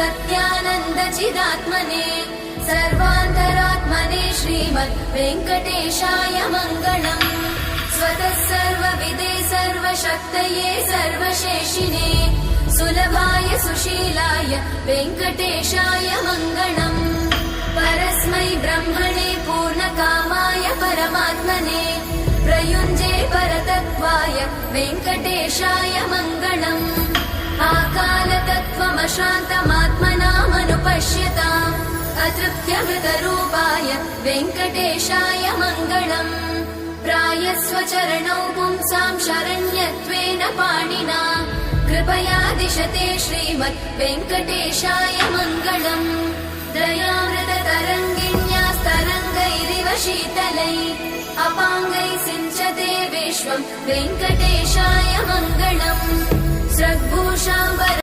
सत्यानन्दचिदात्मने सर्वान्तरात्मने श्रीमद् वेङ्कटेशाय मङ्गलम्। स्वतः सर्वविदे सर्वशक्तये सर्वशेषिने सुलभाय सुशीलाय वेङ्कटेशाय मङ्गलम्। परस्मै ब्रह्मणे पूर्णकामाय परमात्मने प्रयुञ्जे परतत्त्वाय वेङ्कटेशाय मङ्गलम्। आकालतत्त्वमशान्तमात्मनामनुपश्यताम् अतृप्त्यमृतरूपाय वेङ्कटेशाय मङ्गलम्। प्रायस्वचरणौ पुंसां शरण्यत्वेन पाणिना कृपया दिशते श्रीमद् वेङ्कटेशाय मङ्गलम्। दयामृततरङ्गिण्यास्तरङ्गैरिव शीतलै अपाङ्गैः सिञ्चते विश्वम् वेङ्कटेशाय मङ्गलम्। स्रग्भूषाम्बर